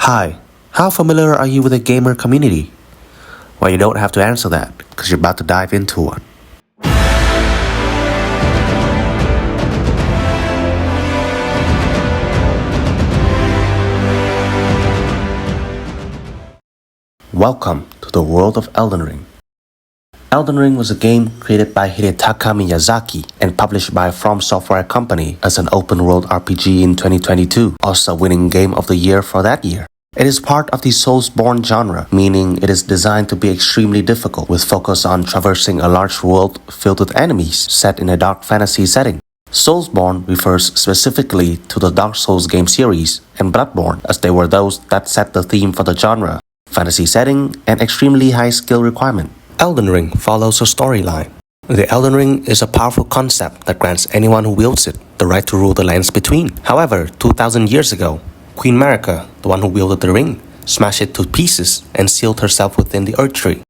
Hi, how familiar are you with the gamer community? Well, you don't have to answer that because you're about to dive into one. Welcome to the world of Elden Ring. Elden Ring was a game created by Hidetaka Miyazaki and published by From Software Company as an open-world RPG in 2022, also winning Game of the Year for that year. It is part of the Soulsborne genre, meaning it is designed to be extremely difficult, with focus on traversing a large world filled with enemies set in a dark fantasy setting. Soulsborne refers specifically to the Dark Souls game series and Bloodborne, as they were those that set the theme for the genre, fantasy setting, and extremely high skill requirement. Elden Ring follows a storyline. The Elden Ring is a powerful concept that grants anyone who wields it the right to rule the lands between. However, 2,000 years ago, Queen Marika, the one who wielded the ring, smashed it to pieces and sealed herself within the Earth Tree.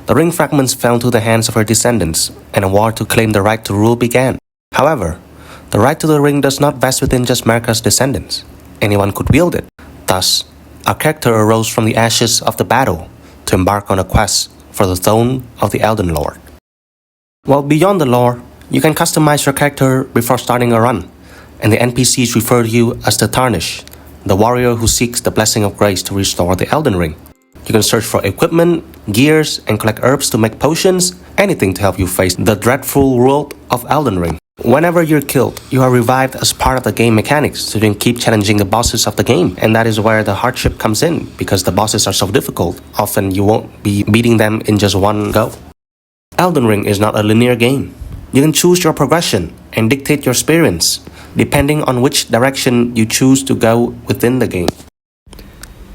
The ring fragments fell into the hands of her descendants, and a war to claim the right to rule began. However, the right to the ring does not vest within just Marika's descendants. Anyone could wield it. Thus, our character arose from the ashes of the battle to embark on a quest for the throne of the Elden Lord. While beyond the lore, you can customize your character before starting a run, and the NPCs refer to you as the Tarnished, the warrior who seeks the blessing of grace to restore the Elden Ring. You can search for equipment, gears, and collect herbs to make potions, anything to help you face the dreadful world of Elden Ring. Whenever you're killed, you are revived as part of the game mechanics, so you can keep challenging the bosses of the game. And that is where the hardship comes in, because the bosses are so difficult, often you won't be beating them in just one go. Elden Ring is not a linear game. You can choose your progression and dictate your experience, depending on which direction you choose to go within the game.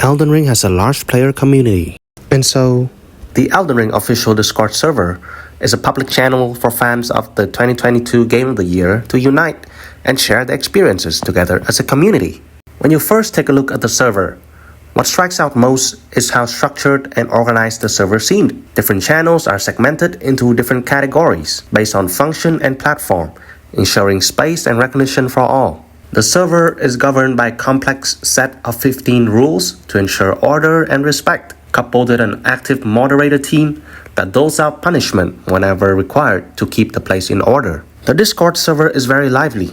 Elden Ring has a large player community, and so the Elden Ring official Discord server is a public channel for fans of the 2022 Game of the Year to unite and share the experiences together as a community. When you first take a look at the server, what strikes out most is how structured and organized the server seemed. Different channels are segmented into different categories based on function and platform, ensuring space and recognition for all. The server is governed by a complex set of 15 rules to ensure order and respect, coupled with an active moderator team that doles out punishment whenever required to keep the place in order. The Discord server is very lively,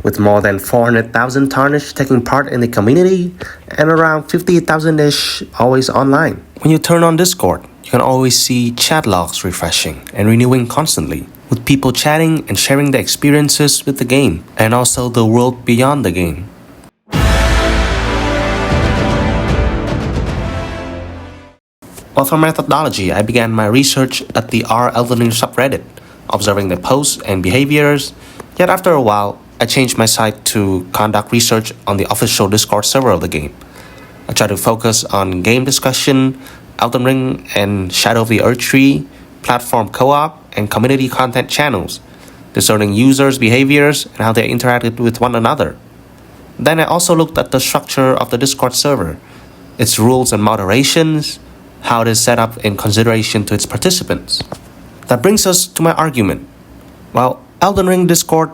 with more than 400,000 Tarnished taking part in the community and around 50,000-ish always online. When you turn on Discord, you can always see chat logs refreshing and renewing constantly, with people chatting and sharing their experiences with the game, and also the world beyond the game. Well, for methodology, I began my research at the Elden Ring subreddit, observing the posts and behaviors. Yet after a while, I changed my site to conduct research on the official Discord server of the game. I try to focus on game discussion, Elden Ring and Shadow of the Earth Tree, platform co-op, and community content channels, discerning users' behaviors and how they interacted with one another. Then I also looked at the structure of the Discord server, its rules and moderations, how it is set up in consideration to its participants. That brings us to my argument. While Elden Ring Discord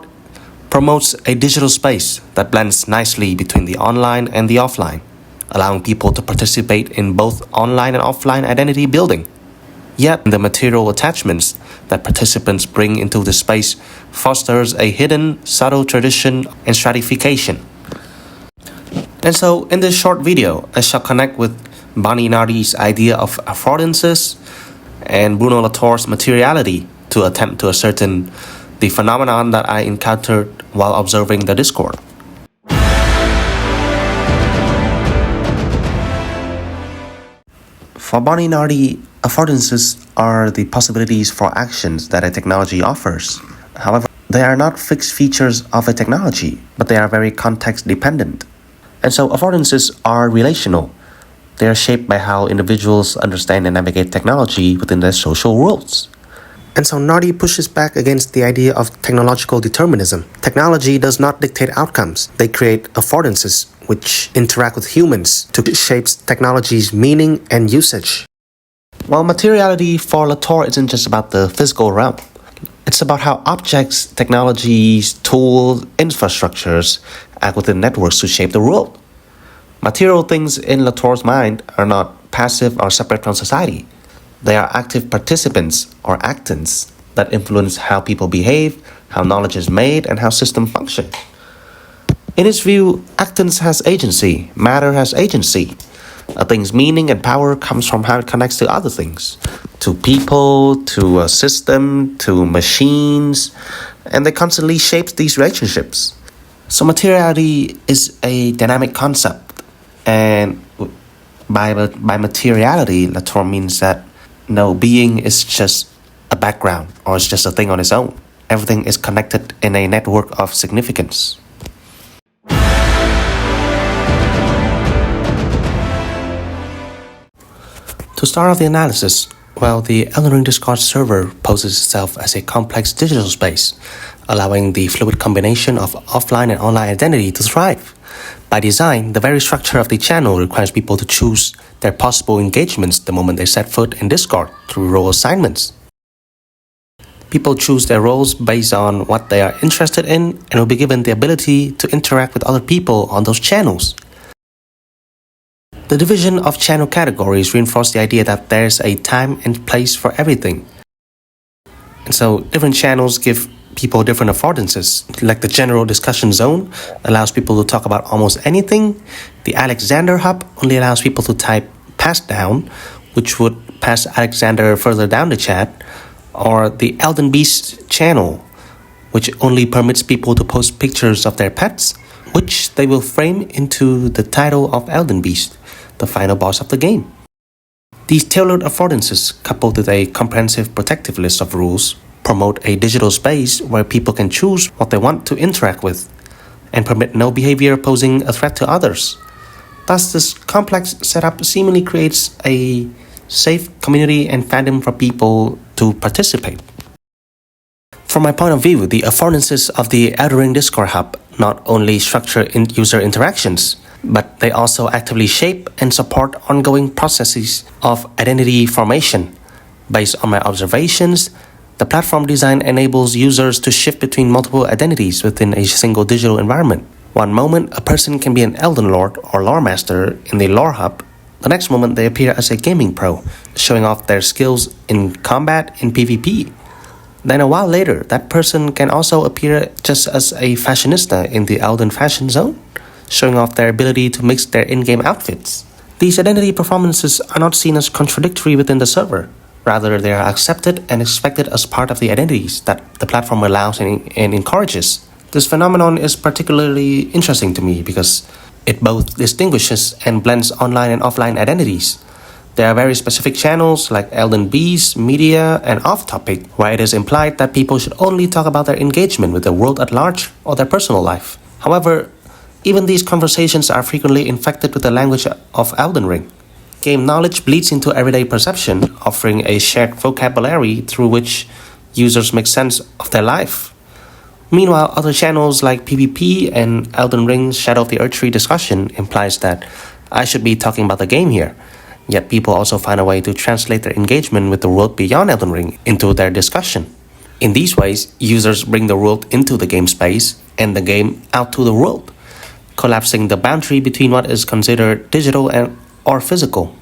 promotes a digital space that blends nicely between the online and the offline, allowing people to participate in both online and offline identity building. Yet, the material attachments that participants bring into the space fosters a hidden, subtle tradition and stratification. And so, in this short video, I shall connect with Bonnie Nardi's idea of affordances and Bruno Latour's materiality to attempt to ascertain the phenomenon that I encountered while observing the Discord. For Bonnie Nardi, affordances are the possibilities for actions that a technology offers. However, they are not fixed features of a technology, but they are very context dependent. And so affordances are relational. They are shaped by how individuals understand and navigate technology within their social worlds. And so Nardi pushes back against the idea of technological determinism. Technology does not dictate outcomes. They create affordances which interact with humans to shape technology's meaning and usage. While materiality for Latour isn't just about the physical realm, it's about how objects, technologies, tools, infrastructures act within networks to shape the world. Material things in Latour's mind are not passive or separate from society. They are active participants or actants that influence how people behave, how knowledge is made, and how systems function. In his view, actants has agency, matter has agency. A thing's meaning and power comes from how it connects to other things, to people, to a system, to machines, and they constantly shape these relationships. So materiality is a dynamic concept, and by materiality, Latour means that no being is just a background or it's just a thing on its own. Everything is connected in a network of significance. To start off the analysis, well, the Elden Ring Discord server poses itself as a complex digital space, allowing the fluid combination of offline and online identity to thrive. By design, the very structure of the channel requires people to choose their possible engagements the moment they set foot in Discord through role assignments. People choose their roles based on what they are interested in and will be given the ability to interact with other people on those channels. The division of channel categories reinforces the idea that there's a time and place for everything. And so different channels give people different affordances. Like the general discussion zone allows people to talk about almost anything. The Alexander hub only allows people to type pass down, which would pass Alexander further down the chat. Or the Elden Beast channel, which only permits people to post pictures of their pets, which they will frame into the title of Elden Beast, the final boss of the game. These tailored affordances, coupled with a comprehensive protective list of rules, promote a digital space where people can choose what they want to interact with, and permit no behavior posing a threat to others. Thus, this complex setup seemingly creates a safe community and fandom for people to participate. From my point of view, the affordances of the Elden Ring Discord hub not only structure user interactions, but they also actively shape and support ongoing processes of identity formation. Based on my observations, the platform design enables users to shift between multiple identities within a single digital environment. One moment, a person can be an Elden Lord or Lore Master in the Lore Hub. The next moment, they appear as a gaming pro, showing off their skills in combat and PvP. Then a while later, that person can also appear just as a fashionista in the Elden Fashion Zone, showing off their ability to mix their in-game outfits. These identity performances are not seen as contradictory within the server. Rather, they are accepted and expected as part of the identities that the platform allows and encourages. This phenomenon is particularly interesting to me because it both distinguishes and blends online and offline identities. There are very specific channels like Elden Beast, Media, and Off Topic, where it is implied that people should only talk about their engagement with the world at large or their personal life. However, even these conversations are frequently infected with the language of Elden Ring. Game knowledge bleeds into everyday perception, offering a shared vocabulary through which users make sense of their life. Meanwhile, other channels like PvP and Elden Ring's Shadow of the Earth Tree discussion implies that I should be talking about the game here. Yet people also find a way to translate their engagement with the world beyond Elden Ring into their discussion. In these ways, users bring the world into the game space and the game out to the world, collapsing the boundary between what is considered digital or physical.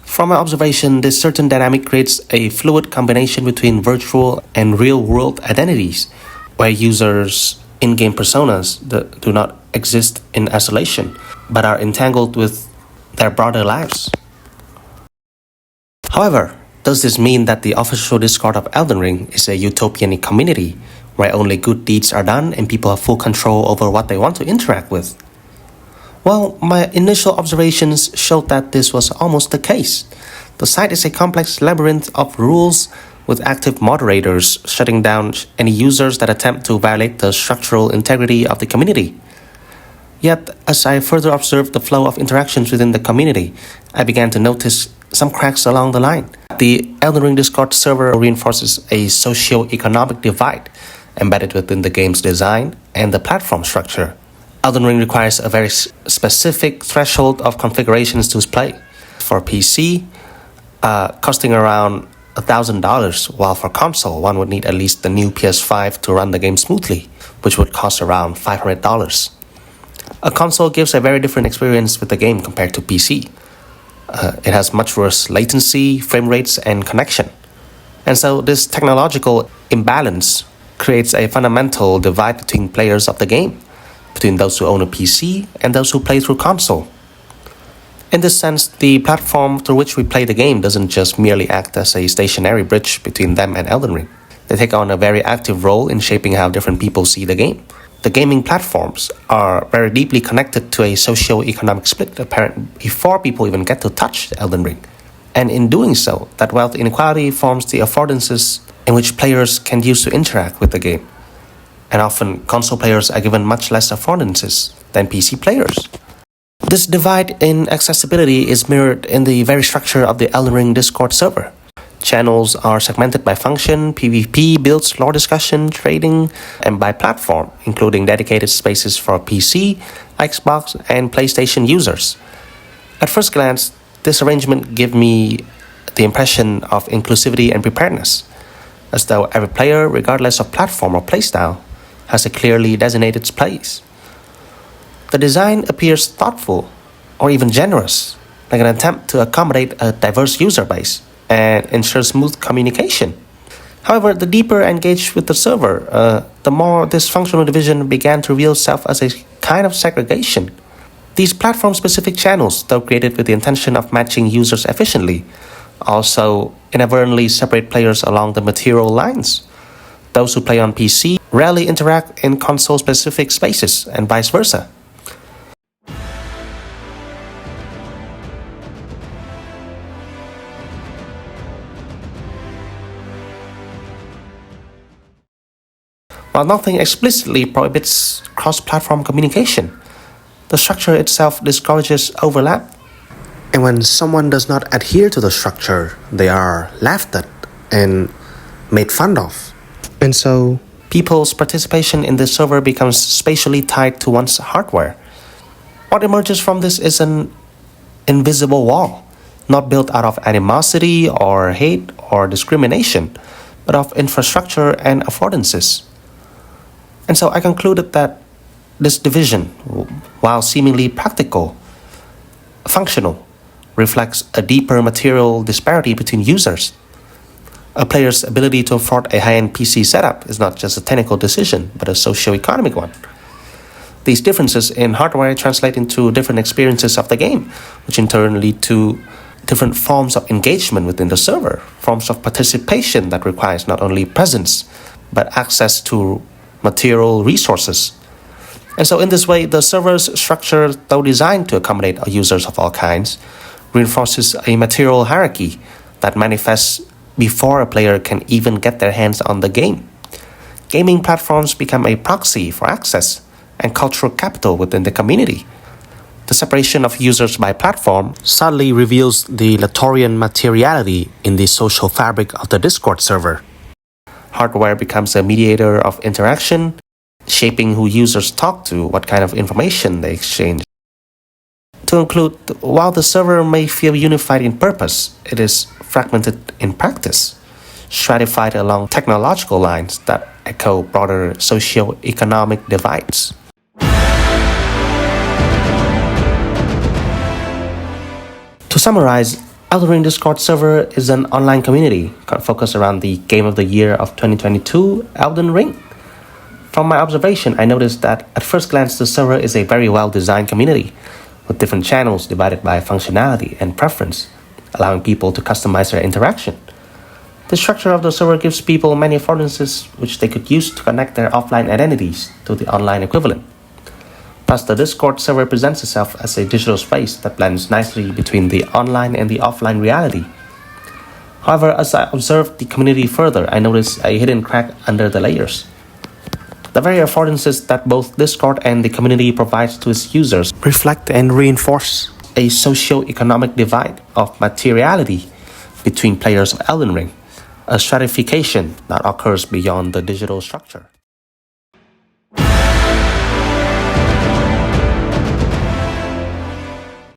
From my observation, this certain dynamic creates a fluid combination between virtual and real-world identities, where users' in-game personas do not exist in isolation, but are entangled with their broader lives. However, does this mean that the official Discord of Elden Ring is a utopian community, where only good deeds are done and people have full control over what they want to interact with? Well, my initial observations showed that this was almost the case. The site is a complex labyrinth of rules with active moderators shutting down any users that attempt to violate the structural integrity of the community. Yet, as I further observed the flow of interactions within the community, I began to notice some cracks along the line. The Elden Ring Discord server reinforces a socio-economic divide embedded within the game's design and the platform structure. Elden Ring requires a very specific threshold of configurations to play. For PC, costing around $1,000, while for console, one would need at least the new PS5 to run the game smoothly, which would cost around $500. A console gives a very different experience with the game compared to PC. It has much worse latency, frame rates, and connection. And so this technological imbalance creates a fundamental divide between players of the game, between those who own a PC and those who play through console. In this sense, the platform through which we play the game doesn't just merely act as a stationary bridge between them and Elden Ring. They take on a very active role in shaping how different people see the game. The gaming platforms are very deeply connected to a socio-economic split apparent before people even get to touch Elden Ring. And in doing so, that wealth inequality forms the affordances in which players can use to interact with the game. And often, console players are given much less affordances than PC players. This divide in accessibility is mirrored in the very structure of the Elden Ring Discord server. Channels are segmented by function, PvP, builds, lore discussion, trading, and by platform, including dedicated spaces for PC, Xbox, and PlayStation users. At first glance, this arrangement gives me the impression of inclusivity and preparedness, as though every player, regardless of platform or playstyle, has a clearly designated place. The design appears thoughtful or even generous, like an attempt to accommodate a diverse user base and ensure smooth communication. However, the deeper I engaged with the server, the more this functional division began to reveal itself as a kind of segregation. These platform-specific channels, though created with the intention of matching users efficiently, also inadvertently separate players along the material lines. Those who play on PC rarely interact in console-specific spaces, and vice versa. While nothing explicitly prohibits cross-platform communication, the structure itself discourages overlap. And when someone does not adhere to the structure, they are laughed at and made fun of. And so, people's participation in the server becomes spatially tied to one's hardware. What emerges from this is an invisible wall, not built out of animosity or hate or discrimination, but of infrastructure and affordances. And so I concluded that this division, while seemingly practical, functional, reflects a deeper material disparity between users. A player's ability to afford a high-end PC setup is not just a technical decision, but a socio-economic one. These differences in hardware translate into different experiences of the game, which in turn lead to different forms of engagement within the server, forms of participation that requires not only presence, but access to material resources. And so in this way, the server's structure, though designed to accommodate users of all kinds, reinforces a material hierarchy that manifests before a player can even get their hands on the game. Gaming platforms become a proxy for access and cultural capital within the community. The separation of users by platform subtly reveals the Latorian materiality in the social fabric of the Discord server. Hardware becomes a mediator of interaction, shaping who users talk to, what kind of information they exchange. To conclude, while the server may feel unified in purpose, it is fragmented in practice, stratified along technological lines that echo broader socio-economic divides. To summarize, Elden Ring Discord server is an online community focused around the Game of the Year of 2022, Elden Ring. From my observation, I noticed that at first glance the server is a very well-designed community, with different channels divided by functionality and preference, allowing people to customize their interaction. The structure of the server gives people many affordances which they could use to connect their offline identities to the online equivalent. Thus, the Discord server presents itself as a digital space that blends nicely between the online and the offline reality. However, as I observed the community further, I noticed a hidden crack under the layers. The very affordances that both Discord and the community provides to its users reflect and reinforce a socio-economic divide of materiality between players of Elden Ring, a stratification that occurs beyond the digital structure.